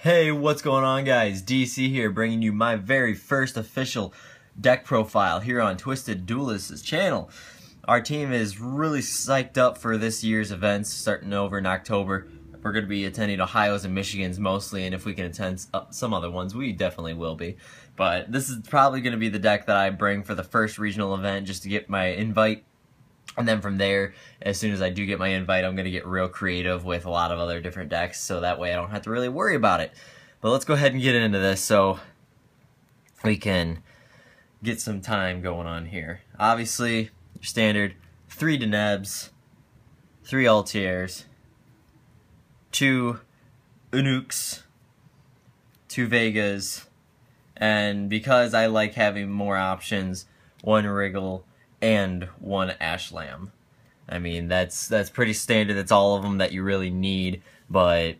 Hey, what's going on, guys? DC here, bringing you my very first official deck profile here on Twisted Duelist's channel. Our team is really psyched up for this year's events starting over in October. We're going to be attending Ohio's and Michigan's mostly, and if we can attend some other ones, we definitely will be. But this is probably going to be the deck that I bring for the first regional event just to get my invite. And then from there, as soon as I do get my invite, I'm going to get real creative with a lot of other different decks, so that way I don't have to really worry about it. But let's go ahead and get into this so we can get some time going on here. Obviously, your standard 3 Denebs, 3 Altiers, 2 Unuks, 2 Vegas, and because I like having more options, 1 Wriggle, and 1 Ashlam. I mean, that's pretty standard. That's all of them that you really need, but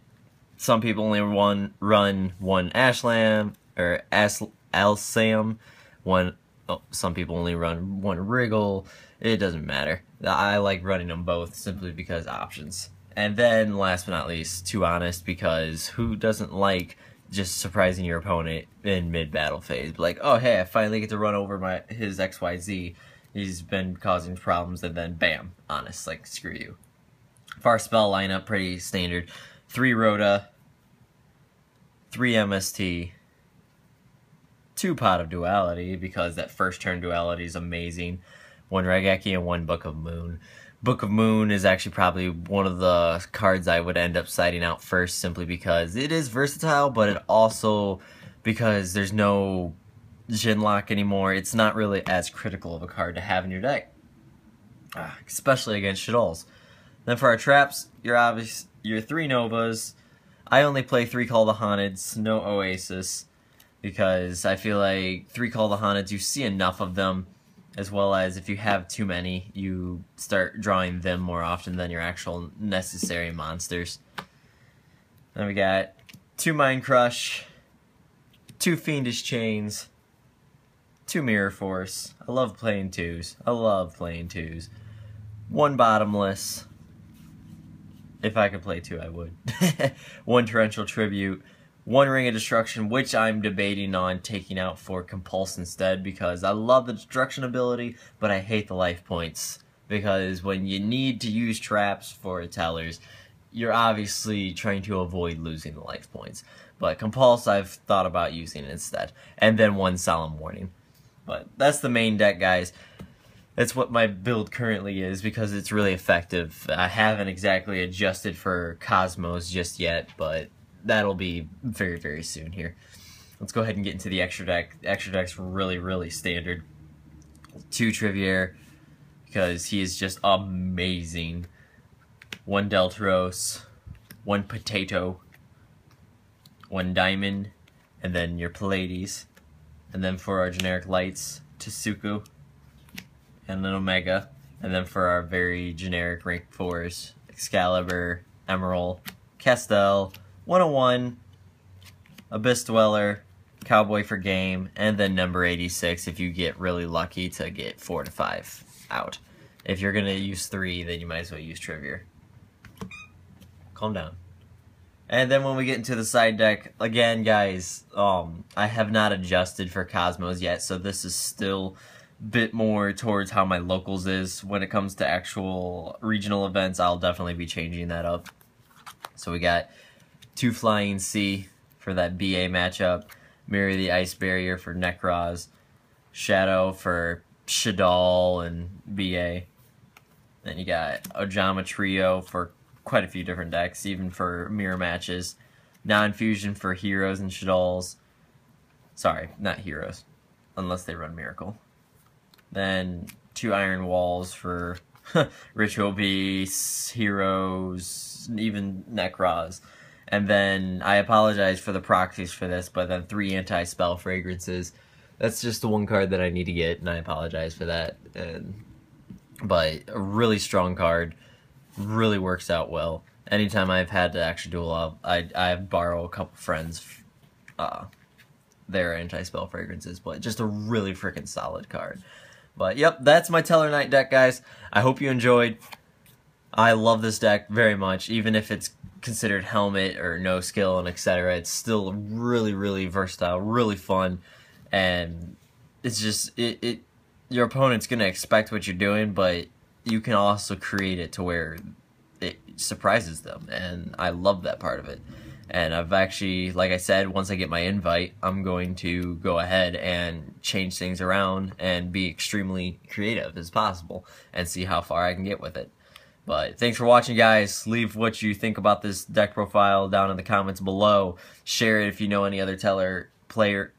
some people only run 1 Ashlam, or Alsam, some people only run 1 Wriggle. It doesn't matter. I like running them both simply because options. And then, last but not least, 2 Honest, because who doesn't like just surprising your opponent in mid-battle phase? Like, oh, hey, I finally get to run over his XYZ. He's been causing problems, and then bam, Honest, like, screw you. For our spell lineup, pretty standard. 3 Rhoda, 3 MST, 2 Pot of Duality, because that first turn duality is amazing. 1 Raigeki and 1 Book of Moon. Book of Moon is actually probably one of the cards I would end up siding out first, simply because it is versatile, but it also, because there's no Jinlock anymore, it's not really as critical of a card to have in your deck, especially against Shaddolls. Then for our traps, your 3 Novas. I only play 3 Call the Haunteds, no Oasis, because I feel like 3 Call the Haunteds, you see enough of them, as well as if you have too many, you start drawing them more often than your actual necessary monsters. Then we got 2 Mind Crush, 2 Fiendish Chains, 2 Mirror Force. I love playing 2s. I love playing 2s. 1 Bottomless. If I could play 2, I would. 1 Torrential Tribute. 1 Ring of Destruction, which I'm debating on taking out for Compulse instead, because I love the Destruction ability, but I hate the life points. Because when you need to use traps for tellers, you're obviously trying to avoid losing the life points. But Compulse, I've thought about using instead. And then 1 Solemn Warning. But that's the main deck, guys. That's what my build currently is, because it's really effective. I haven't exactly adjusted for Cosmos just yet, but that'll be very, very soon here. Let's go ahead and get into the extra deck. The extra deck's really, really standard. 2 Trivier, because he is just amazing. 1 Deltaros, 1 Potato, 1 Diamond, and then your Pallades. And then for our generic lights, Tsuku, and an Omega. And then for our very generic rank 4s, Excalibur, Emerald, Castell, 101, Abyss Dweller, Cowboy for Game, and then number 86 if you get really lucky to get 4 to 5 out. If you're going to use 3, then you might as well use Trivier. Calm down. And then when we get into the side deck, again, guys, I have not adjusted for Cosmos yet, so this is still a bit more towards how my locals is. When it comes to actual regional events, I'll definitely be changing that up. So we got 2 Flying Sea for that BA matchup, Mirror the Ice Barrier for Nekroz, Shadow for Shaddol and BA. Then you got Ojama Trio for quite a few different decks, even for mirror matches. Non-fusion for Heroes and Shaddolls. Sorry, not Heroes, unless they run Miracle. Then 2 Iron Walls for Ritual Beasts, Heroes, even Nekroz. And then, I apologize for the proxies for this, but then 3 Anti-Spell Fragrances. That's just the 1 card that I need to get, and I apologize for that. But a really strong card. Really works out well. Anytime I've had to actually duel, I borrow a couple friends their Anti-Spell Fragrances, but just a really freaking solid card. But yep, that's my Satellarknight deck, guys. I hope you enjoyed. I love this deck very much, even if it's considered helmet or no skill and etc. It's still really versatile, really fun, and it's just your opponent's gonna expect what you're doing, but you can also create it to where it surprises them, and I love that part of it. And I've actually, like I said, once I get my invite, I'm going to go ahead and change things around and be extremely creative as possible and see how far I can get with it. But thanks for watching, guys. Leave what you think about this deck profile down in the comments below. Share it if you know any other player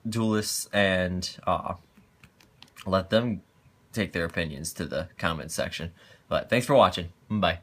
duelists, and let them take their opinions to the comment section. But thanks for watching. Bye.